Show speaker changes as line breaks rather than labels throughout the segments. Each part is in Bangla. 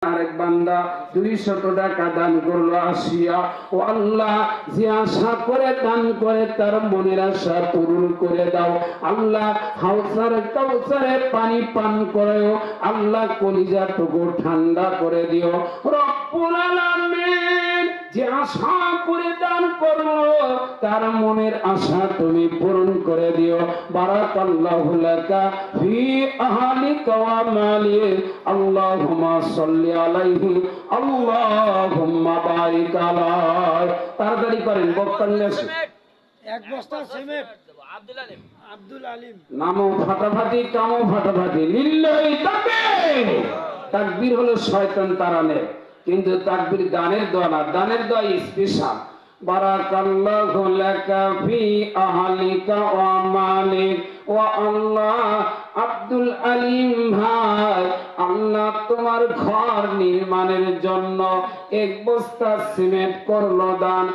আরেক বান্দা 200 টাকা দান করলো আসিয়া, ও আল্লাহ যে আশা করে দান করে তার মনের আশা পূরণ করে দাও। আল্লাহ কাউসারে পানি পান করেও আল্লাহ কলিজাটুকু ঠান্ডা করে দিও রব্বুল আলামিন। যে আশা করে দান করলো তার মনের আশা তুমি পূরণ করে দিও। বারাকাল্লাহু লাকা ফি আহলিকা ওয়া মালিক। আল্লাহুম্মা সাল্লি আলাইহি আল্লাহুম্মা বারিক আলাইহি। তাড়াতাড়ি করেন, বক্তাল্লাহ
এক বস্তা সিমেন্ট। আব্দুল আলিম
নামও ফাটাফাটি কামও ফাটাফাটি। লিল্লাহি তাকবীর। তাকবীর হলো শয়তান তাড়ানোর, কিন্তু তাকবীর গানের দোয়া না, গানের দোয়া স্পেশাল। বারাকাল্লাহু লাকা ফি আহলিকা ওয়া মালিক। ওয়া আল্লাহ আব্দুল আলিম ভাই, আল্লাহ তোমার ঘর নির্মাণের জন্য 1 বস্তা সিমেন্ট করলো দান।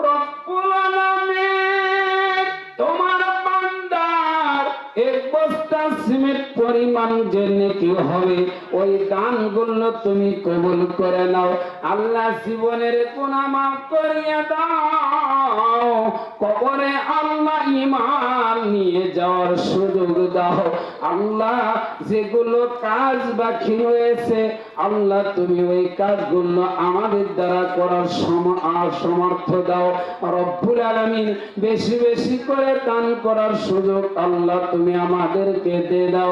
রব্বুল আলামিন তোমার বান্দার 1 বস্তা সিমেন্ট পরিমাণ যে নেকি হবে ওই দানগুলো তুমি কবুল করে নাও। আল্লাহ জীবনের গুনাহ মাফ করিয়ে দাও, কবরে আল্লাহ ঈমান নিয়ে যাওয়ার সুযোগ দাও। আল্লাহ যেগুলো কাজ বাকি রয়েছে আল্লাহ তুমি ওই কাজগুলো আমাদের দ্বারা করার সমর্থ দাও রব্বুল আলামিন। বেশি বেশি করে দান করার সুযোগ আল্লাহ তুমি আমাদেরকে দিয়ে দাও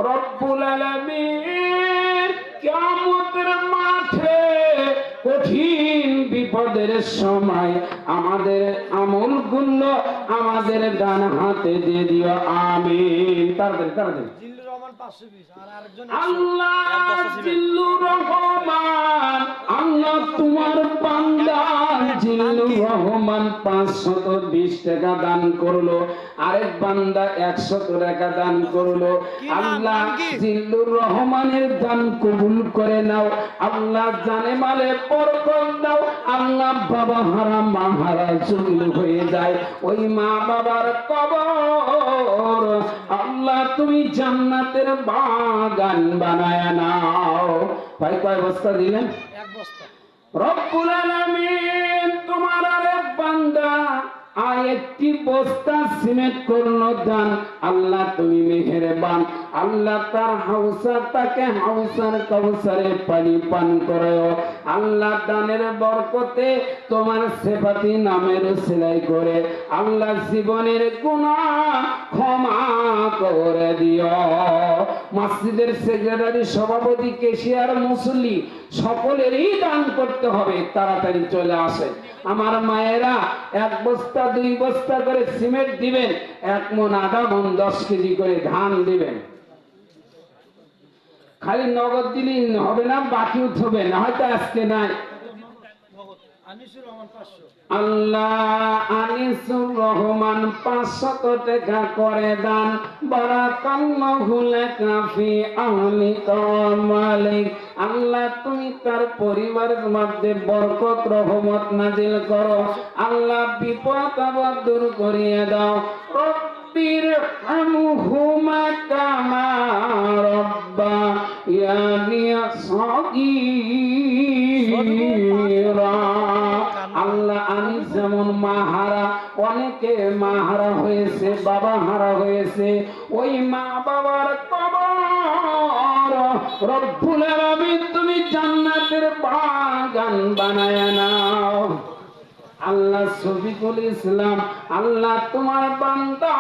রব্বুল আলামিন। কিয়ামতের মাঠে কঠিন বিপদের সময় আমাদের আমলগুলো আমাদের ডান হাতে দিয়ে দিও, আমিন। তাড়াতাড়ি তাড়াতাড়ি।
জিল্লুর রহমান 520 আর আরেকজন
আল্লাহ জিল্লুর রহমান, আল্লাহ তোমার বান্দা জিল্লুর রহমান 520 টাকা দান করলো, আরেক বান্দা 100 টাকা দান করলো। আল্লাহ জিল্লুর রহমানের দান কবুল করে নাও। আল্লাহ জানে মালে বরকত দাও। আল্লাহ বাবা হারা মা হারা জুল হয়ে যায় ওই মা বাবার কবর আল্লাহ তুমি জান্নাতের বাগান বানায় নাও। ভাই কয় বস্তা দিলেন?
1 বস্তা।
রব্বুল আলামিন তোমার আরেক বান্দা আর 1 বস্তা সিমেন্ট করলো দান। আল্লাহ তুমি মেহেরবান, আল্লাহ তার তাকে হাউসার কাউসারে পানি পান করাও। আল্লাহ দানের বরকতে তোমার সেফাতি নামের সেলাই করে আল্লাহ জীবনের গুনাহ ক্ষমা করে দিও। মসজিদের সেক্রেটারি, সভাপতি, কেশিয়ার, মুসল্লি সকলেরই দান করতে হবে। তাড়াতাড়ি চলে আসে আমার মায়েরা। 1 বস্তা 2 বস্তা করে সিমেন্ট দিবেন, 1 মণ, আধা মণ, 10 কেজি করে ধান দিবেন। খালি নগদ দিলেই হবে না, বাকি উঠবে না, হয়তো আজকে নাই।
আনিসুর রহমান 500।
আল্লাহ আনিসুর রহমান 500 টাকা করে দান। বারাকাল্লাহু লাকা ফি আহলিকা ওয়া মালিক। আল্লাহ তুমি তার পরিবারের মধ্যে বরকত রহমত নাজিল করো। আল্লাহ বিপদ আপদ দূর করিয়ে দাও। রব্বির হামহুমা কামা রাব্বায়ানি সগীরা। আল্লাহ আমি যেমন মাহারা, অনেকে মাহারা হয়েছে, বাবা হারা হয়েছে, ওই মা বাবার কবর রব্বুল আলামিন তুমি জান্নাতের বাগান বানায় নাও। আল্লাহ শফিকুল ইসলাম, আল্লাহ তোমার বান্দা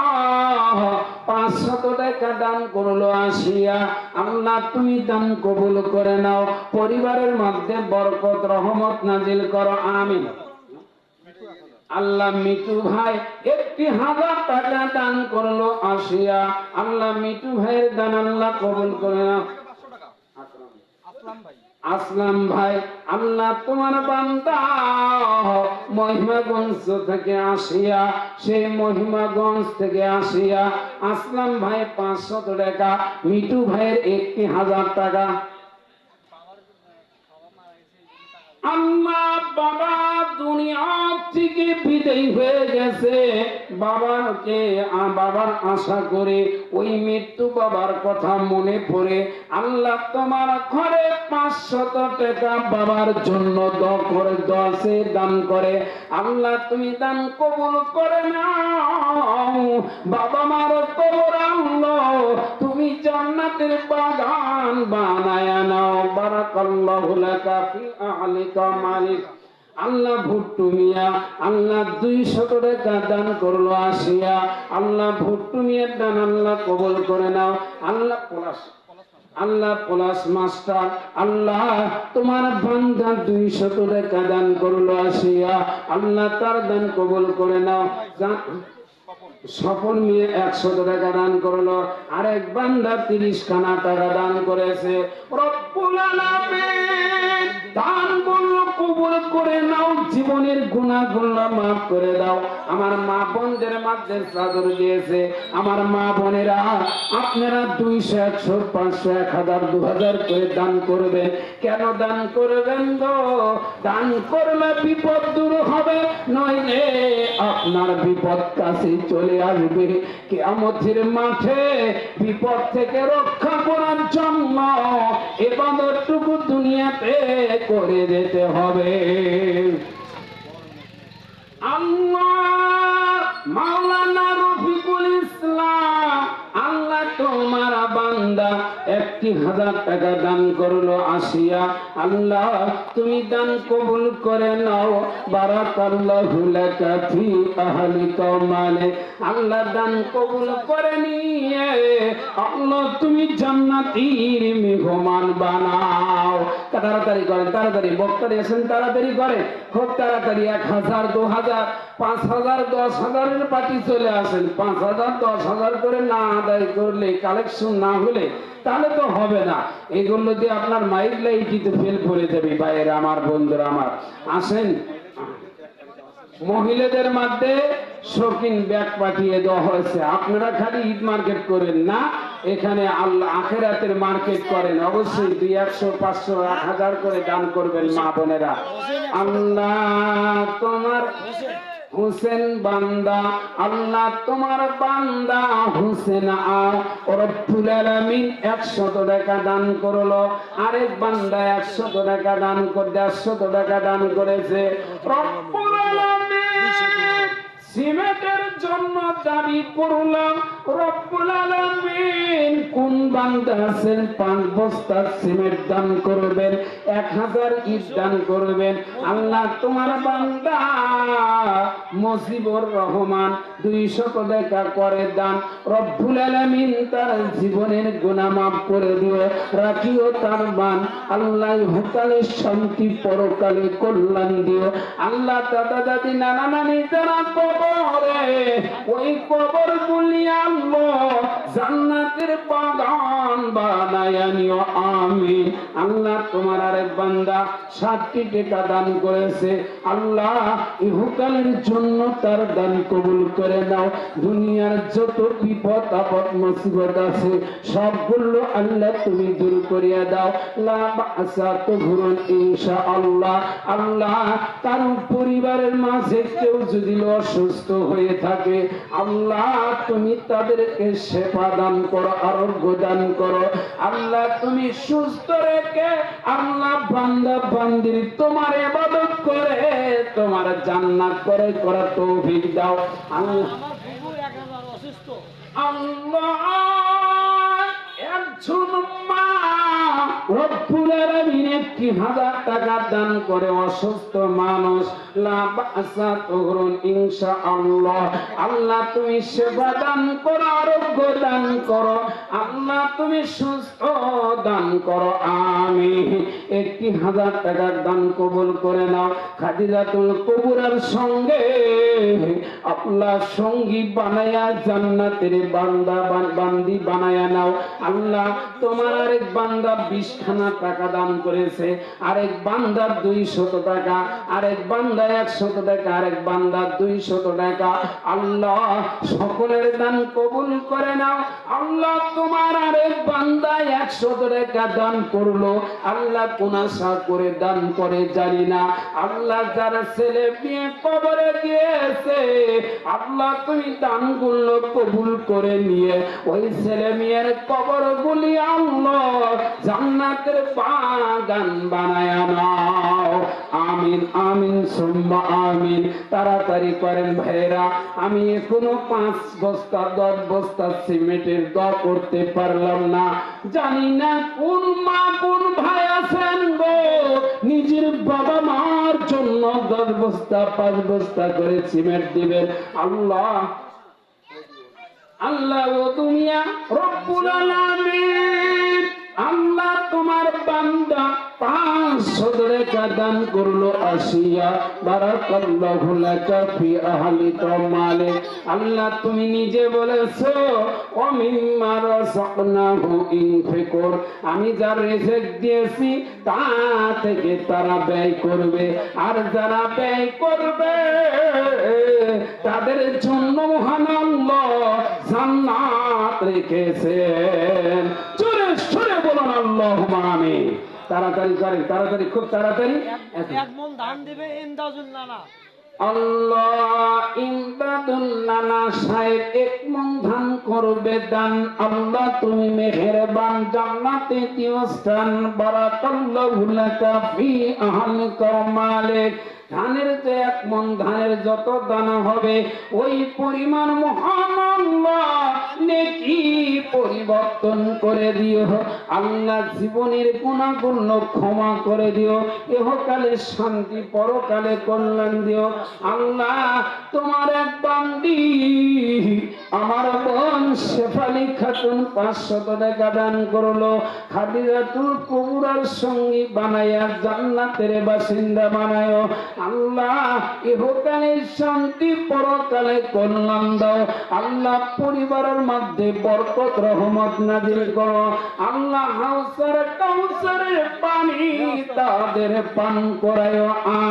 500 টাকা দান করলো আসিয়া, আল্লাহ তুমি দান কবুল করে নাও। পরিবারের মধ্যে বরকত রহমত নাজিল করো, আমিন। আল্লাহ মিটু ভাই 1000 টাকা দান করলো আসিয়া, আল্লাহ মিটু ভাইয়ের দান আল্লাহ কবুল করে নাও। আসলাম ভাই, আল্লাহ তোমার বান্দা মহিমাগঞ্জ থেকে আসিয়া, সেই মহিমাগঞ্জ থেকে আসিয়া আসলাম ভাই 500 টাকা, মিটু ভাইয়ের 1000 টাকা। আল্লাহ বাবা দুনিয়া থেকে বিদায় হয়ে গেছে, বাবার আশা করে ওই মৃত্যু বাবার কথা মনে পড়ে আল্লাহ তোমার ঘরে 500 টাকা বাবার জন্য দশে দান করে। আল্লাহ তুমি দান কবুল করে নাও। বাবা মার কবর আল্লাহ তুমি জান্নাতের বাগান বানায় নাও। বারাকাল্লাহু লাকা ফি আহলিকা মালিক। আল্লাহ ভুট্টু মিয়া আল্লাহ 200 টাকা দান করলো আসিয়া। আল্লাহ ভুট্টু মিয়ার দান আল্লাহ কবুল করে নাও। আল্লাহ পলাশ মাস্টার আল্লাহ তোমার বান্দা 200 টাকা দান করলো আসিয়া। আল্লাহ তার দান কবুল করে নাও। স্বপন মিয়া 100 টাকা দান করলো। আরেক বান্দা 30 খানা টাকা দান করেছে। রব্বুল আলামিন দান কবুল করে নাও। জীবনের গুনাহগুলো মাফ করে দাও। আমার মা বোনদের মধ্যে চাদর দিয়েছে। আমার মা বোনেরা আপনারা 200 100 500 1000 2000 করে দান করবেন। কেন দান করবেন গো? দান করলে বিপদ দূর হবে, নইলে আপনার বিপদ কাছে চলে আসবে। কিয়ামতের মাঠে বিপদ থেকে রক্ষা করার জন্য ইবাদতটুকু দুনিয়াতে করে যেতে হবে। আল্লাহ মাওলানা রফিকুল ইসলাম আল্লাহ তোমার বান্দা 1000 টাকা দান করলো আসিয়া। আল্লাহ তুমি দান কবুল করে নাও। বারাকাল্লাহু লাকা ফি আহলিকা মালিক। আল্লাহ দান কবুল করে নিয়ে আল্লাহ তুমি জান্নাতীর মেহমান বানাও। তাড়াতাড়ি করেন, তাড়াতাড়ি বক্তারে আসেন, তাড়াতাড়ি করেন, খুব তাড়াতাড়ি। 1000 2000 5000 10000 এর পার্টি চলে আসেন। 5000 10000 করে না আদায় করলে, কালেকশন না হলে তাহলে তো হবে না। এগুলো দিয়ে আপনার মাইক লাইটিতে ফেল করে যাবে। ভাইয়েরা আমার, বন্ধুরা আমার, আসেন। মহিলাদের মধ্যে শৌখিন ব্যাগ পাঠিয়ে দেওয়া হয়েছে। আপনারা খালি ঈদ মার্কেট করেন না, এখানে আল্লাহ আখেরাতের মার্কেট করেন। অবশ্যই 200 500 1000 করে দান করবেন মা বোনেরা। আল্লাহ তোমার হুসেন বান্দা, আল্লাহ তোমার বান্দা হুসেন রব্বুল আলামিন 100 টাকা দান করলো। আরেক বান্দা 100 টাকা দান করে 150 টাকা দান করেছে। রব্বুল আলামিন সিমেন্টের জন্য দাবি করলাম। রব্বুল আলামিন কোন বান্দা আছেন 5 বস্তা সিমেন্ট দান করবেন, 1000 ইট দান করবেন। আল্লাহ তোমার বান্দা মুজিবুর রহমান 200 টাকা করে দান। রব্বুল আলামিন তার জীবনের গুনাহ মাফ করে দিও, রাখিও তার মান। আল্লাহ ইহকালে শান্তি, পরকালে কল্যাণ দিও। আল্লাহ দাদা দাদি নানা নানি যারা কবরে, ওই কবর গুলি আল্লাহ জান্নাতের বাগান বানায় নিও, আমিন। আল্লাহ তোমার আরেক বান্দা 60 টাকা দান করেছে। আল্লাহ ইহকালের জন্য তার দান কবুল করে নাও। দুনিয়ার যত বিপদ আপদ মুসিবত আছে সবগুলো আল্লাহ তুমি দূর করিয়া দাও। লা বাসা তুহুরুন ইনশাআল্লাহ। আল্লাহ তার পরিবারের মাঝে কেউ যদি অসুস্থ হয়ে থাকে, আল্লাহ তুমি তাদেরকে সেবা দান করো, আরোগ্য দান করো। আল্লাহ তুমি সুস্থ রেখে আল্লাহ বান্দা বান্দির তোমার ইবাদত করে তোমার জান্নাত করে করার তৌফিক দাও। আল্লাহ
আমার ফুফু 1000 অসুস্থ।
আল্লাহ একজন মা রব্বুল আলামিন 1000 টাকা দান করে অসুস্থ মানুষ। লা বাসা তুহুরুন ইনশাআল্লাহ। আল্লাহ তুমি সেবা দান করো, আরোগ্য দান করো। আল্লাহ তুমি সুস্থ দান করো, আমিন। 1000 টাকার দান কবুল করে নাও। খাদিজাতুল কুবরার সঙ্গে আল্লাহ সঙ্গী বানায়া জান্নাতের বান্দা বান্দি বানায়া নাও। আল্লাহ তোমার আরেক বান্দা 20 খানা টাকা দান করেছে। আরেক বান্দা 200 টাকা, আরেক বান্দা 100 টাকা, আরেক বান্দা 200 টাকা। আল্লাহ সকলের দান কবুল করে নাও। আল্লাহ তোমার আরেক বান্দা 100 টাকা দান করলো। আল্লাহ কোন আশা করে দান করে জানি না। আল্লাহ যারা ছেলে মেয়ে কবরে গিয়েছে আল্লাহ তুমি দানগুলো কবুল করে নিয়ে ওই ছেলে মেয়ের কবরগুলি আল্লাহ জান্নাতের বাগান বানায় নাও। আমিন আমিন সুম্মা আমিন। তাড়াতাড়ি করেন ভাইরা, আমি এখনো 5 বস্তা 10 বস্তা সিমেন্টের দোয়া করতে পারলাম না। জানি না কোন মা কোন ভাই আছেন গো নিজের বাবা মার জন্য 10 বস্তা 5 বস্তা করে সিমেন্ট দিবেন। আল্লাহ আল্লাহ ও দুনিয়া রব্বুল আলামিন আল্লাহ তোমার বান্দা 500 টাকা দান করলো আসিয়া বারাকাল্লাহু লাকা ফি আহলিকা মালে। আল্লাহ তুমি নিজে বলেছো ও মিম্মা রাযাকনাহু ইনফিকুর, আমি যা রিজিক দিয়েছি তা থেকে তারা ব্যয় করবে, আর যারা ব্যয় করবে তাদের জন্য মহান আল্লাহ জান্নাত রেখেছেন। জোরে সরে বলুন আল্লাহুম্মা আমিন। তাড়াতাড়ি করেন, তাড়াতাড়ি, খুব তাড়াতাড়ি।
এক মন ধান দিবে ইমদাদুল নানা।
আল্লাহ ইমদাদুল নানা সাহেব 1 মন ধান করবে দান। আল্লাহ তুমি মেহেরবান, জান্নাতে দিও স্থান। বারাকাল্লাহু লাকা ফি আহলিকা মালিক। ধানের যে 1 মন ধানের যত দানা হবে ওই পরিমাণ মহান আল্লাহ নেকি পরিবর্তন করে দিও। আল্লাহ জীবনের গুনাহগুলো ক্ষমা করে দিও, ইহকালে শান্তি পরকালে কল্যাণ দিও। আল্লাহ তোমার এক বান্দি আমার বোন শেফালি খাতুন 500 টাকা দান করলো, খাদিজাতুল কুবরার সঙ্গী বানায়া জান্নাতের বাসিন্দা বানায়ো। আল্লাহ ইহকালে শান্তি পরকালে কল্যাণ দাও। আল্লাহ পরিবারের মধ্যে বরকত রহমত নাজিল করো। আল্লাহ হাউসার কাউসারের পানি তাদের পান করায়।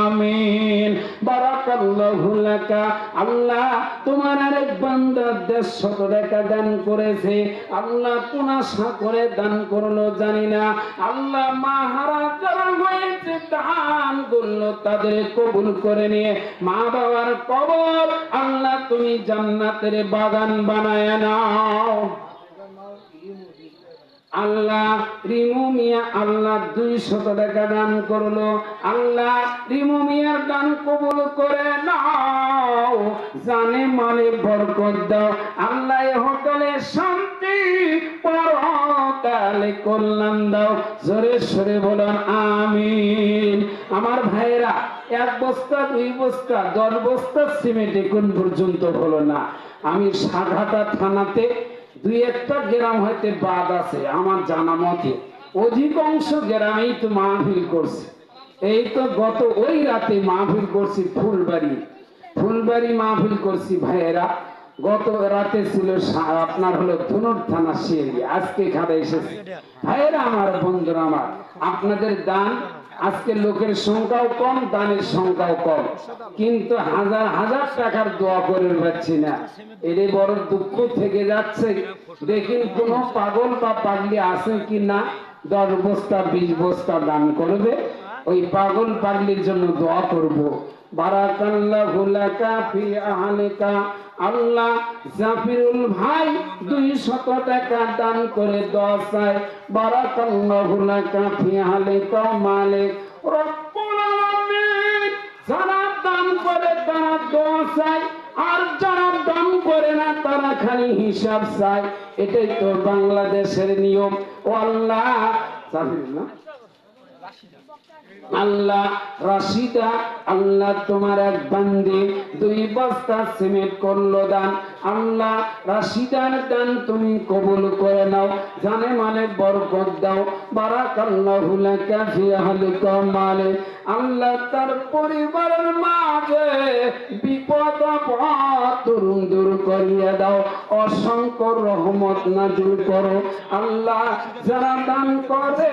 আমিন। বারাকাল্লাহু লাকা। আল্লাহ তোমার আরেক বান্দা 150 টাকা দান করেছে, আল্লাহ কোন আশা করে দান করলো জানি না। আল্লাহ মাহারা যারা হয়েছে দান করলো তাদের কবুল করে নিয়ে মা বাবার কবর আল্লাহ তুমি জান্নাতের বাগান বানায় নাও। আল্লাহ রিমু মিয়া আল্লাহ 200 টাকা দান করলো, আল্লাহ রিমু মিয়ার দান কবুল করে নাও, জানে মানে বরকত দাও। আল্লাহ ইহকালে শান্তি পরকালে কল্যাণ দাও। জোরে সরে বলুন আমিন। আমার ভাইরা 1 বস্তা 2 বস্তা 10 বস্তা সিমেন্ট এখন পর্যন্ত হলো না। আমি সাঘাটা থানাতে 2-1টা গ্রাম হইতে বাদ আছে আমার জানা মতে, অধিকাংশ গ্রামেই তো মাহফিল করছে। এই তো গত ওই রাতে মাহফিল করছি ফুলবাড়ি মাহফিল করছি ভাইয়েরা। গত রাতে ছিল আপনার হলো ধনুর থানা শেরি, আজকে এখানে এসেছে ভাইয়েরা। আমার বন্ধুরা আমার, আপনাদের দান আজকে লোকের সংখ্যাও কম, দানের সংখ্যাও কম, কিন্তু হাজার হাজার টাকার দোয়া করে পাচ্ছি না। এর বড় দুঃখ থেকে যাচ্ছে। দেখেন কোন পাগল বা পাগলি আছে কি না 10 বস্তা 20 বস্তা দান করবে, ওই পাগল পাগলির জন্য দোয়া করব। বারাকাল্লাহু লাকা ফি আহলিকা। আল্লাহ জাফিরুল ভাই 200 টাকা দান করে দোয়া চায়। বারাকাল্লাহু লাকা ফি আহলিকা মালিক রব্বুল আলামিন। যারা দান করে তারা দোয়া চায়, আর যারা দান করে না তারা খালি হিসাব চায়। এটাই তো বাংলাদেশের নিয়ম। ও আল্লাহ জাফিরুল না আল্লাহ রাশিদা, আল্লাহ তোমার এক বান্দি 2 বস্তা সিমেন্ট করলো দান। আল্লাহ রাশিদার দান তুমি কবুল করে নাও, জানে মানে বরকত দাও। বারাকাল্লাহু লাকা ফি আহলিকা মালে। আল্লাহ তার পরিবারের মাঝে বিপদ আপদ দূর করিয়া দাও, অসংখ্য রহমত নাজিল করো। আল্লাহ যারা দান করে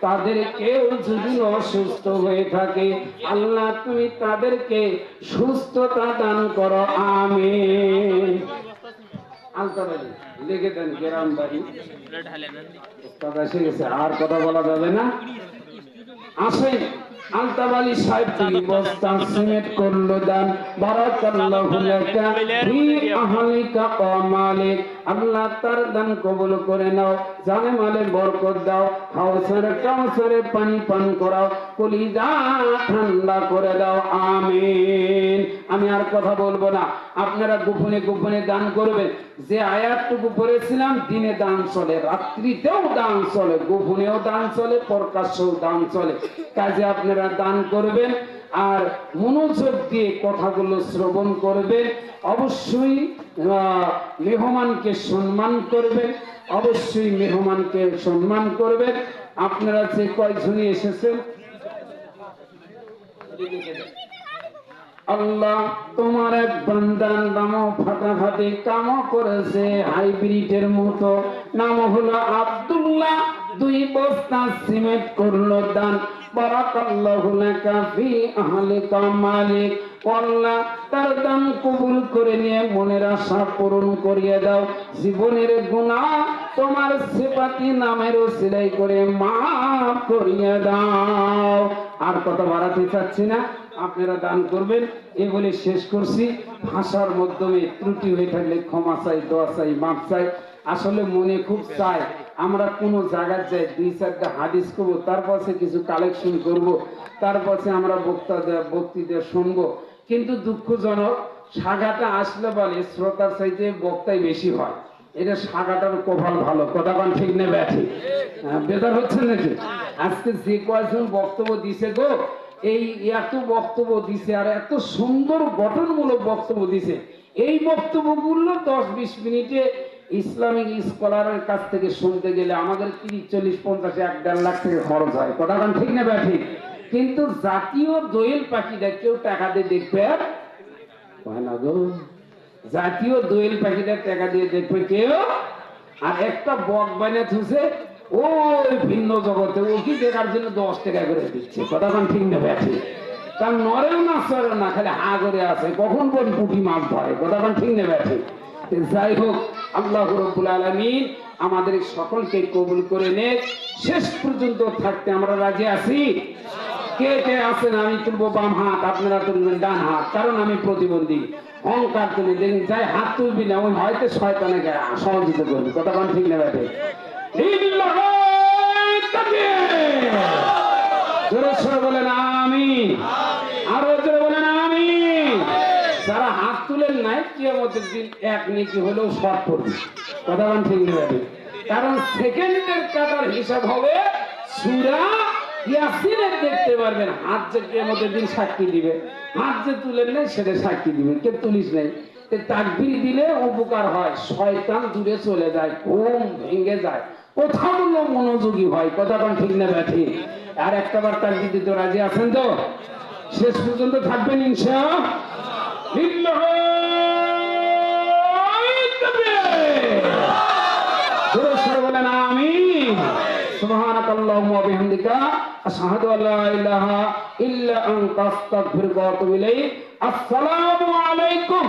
তাদের কেউ যদি অসুস্থ হয়ে থাকে আল্লাহ তুমি তাদেরকে সুস্থতা দান করো। আমিন। আলতাবাড়ি লিখে দেন গ্রাম বাড়ি। উস্তাদ এসে গেছে, আর কথা বলা যাবে না। আসেন, আলতাবালি সাহেব 2 বস্তা সিমেন্ট করলো দান। বারাকাল্লাহু লাকা ফি আহলিকা ওয়া মালিক। আল্লাহ তার দান কবুল করে নাও, জানে মালে বরকত দাও, কাউসারে পানি পান করাও, কলিজা ঠান্ডা করে দাও, আমিন। আমি আর কথা বলবো না, আপনারা গোপনে গোপনে দান করবেন। যে আয়াতটুকু পড়েছিলাম, দিনে দান চলে, রাত্রিতেও দান চলে, গোপনেও দান চলে, প্রকাশ্যেও দান চলে। কাজে আপনারা দান করবেন আর মনোযোগ দিয়ে কথাগুলো শ্রবণ করবেন। অবশ্যই মেহমানকে সম্মান করবেন, অবশ্যই মেহমানকে সম্মান করবেন। আপনারা যে কয়জনই এসেছেন, আল্লাহ তোমার এক বান্দার নাম ফাটাফাটি কাম করেছে হাইব্রিডের মতো, নাম হলো আব্দুল্লাহ। 2 বস্তা সিমেন্ট করলো দান। বারাকাল্লাহু লাকা ফি আহলিকা মালিক। আল্লাহ তার দান কবুল করে নিয়ে মনের আশা পূরণ করিয়ে দাও, জীবনের গুনাহ তোমার সিফাতি নামের ওসিলাই করে মাফ করিয়ে দাও। আর কথা বাড়াতে চাচ্ছি না, আপনারা দান করবেন এই বলে শেষ করছি। ভাষার মাধ্যমে ত্রুটি হয়ে থাকলে ক্ষমা চাই, দোয়া চাই, মাপ চাই। আসলে মনে খুব চায় আমরা কোনো জায়গায় যাই, 2-4টা হাদিস করবো, তারপর কিছু কালেকশন করব, তারপর আমরা বক্তৃতা শুনবো। কিন্তু দুঃখজনক, সাগাটা আসলে বলে শ্রোতার চাইতে বক্তাই বেশি হয়। এটা সাগাটার কপাল ভালো, কথা কোন ঠিক নেই ব্যাঠি বেদার হচ্ছে নাকি? আজকে যে কয়েকজন বক্তব্য দিছে গো, এই এত বক্তব্য দিছে আর এত সুন্দর গঠনমূলক বক্তব্য দিছে। এই বক্তব্যগুলো 10-20 মিনিটে ইসলামিক স্কলারের কাছ থেকে শুনতে গেলে আমাদের 30, 40, 50, 1-1.5 লাখ টাকা খরচ হয়, কথা কোন ঠিক না ব্যাঠি? কিন্তু জাতীয় দোয়েল পাখিটা কেউ টাকা দিয়ে দেখবে না গো, জাতীয় দোয়েল পাখিটা টাকা দিয়ে দেখবে কেউ? আর একটা বক বানিয়ে থুছে ওই ভিন্ন জগতে, ও কি দেখার জন্য 10 টাকা করে দিচ্ছে, কথা কোন ঠিক না ব্যাঠি? তার নরেও না সরেও না, খালি হা করে আছে, কখন কোন পুঁটি মাছ ধরে, কথা কোন ঠিক না ব্যাঠি? যাই হোক, আল্লাহ রাব্বুল আলামিন আমাদের সকলকে কবুল করে নেক। শেষ পর্যন্ত থাকতে আমরা রাজি আছি। কে কে আছেন? আমি তুলবো বাম হাত, আপনারা তুলবেন ডান হাত, কারণ আমি প্রতিবন্ধী। অহংকার তুলে দেখেন, যাই হাত তুলবি না ওই হয়তো শয়তানে সহযোগিতা করবি, কথা কোন ঠিক না ব্যাঠি? জোরে সরে বলেন আমিন, আরো জোরে বলেন আমিন। যারা হাত তুলেন নাই, কিয়ামতের দিন এক নেকি হলেও শর্ট পড়বে, কথা কোন ঠিক না ব্যাঠি? কারণ সেকেন্ডের কাটার হিসাব হবে সূরা ইয়াসিনের, দেখতে পারবেন। হাত যে কিয়ামতের দিন সাক্ষী দিবে, হাত যে তুলেন নাই সেটা সাক্ষী দিবে, কে তুলিস নাই। তাকবীর দিলে উপকার হয়, শয়তান দূরে চলে যায়, ঘুম ভেঙে যায়, কথাগুলো মনোযোগী হয়, কথা কোন ঠিক না ব্যাঠি? আর একটাবার তাকবীর দিতে রাজি আছেন তো? শেষ পর্যন্ত থাকবেন ইনশাআল্লাহ। বলেন আমিন। সুবহানাকাল্লাহুম্মা ওয়া বিহামদিকা আশহাদু আল্লা ইলাহা ইল্লা আনতা আস্তাগফিরুকা ওয়া আতুবু ইলাইক। আসসালামু আলাইকুম।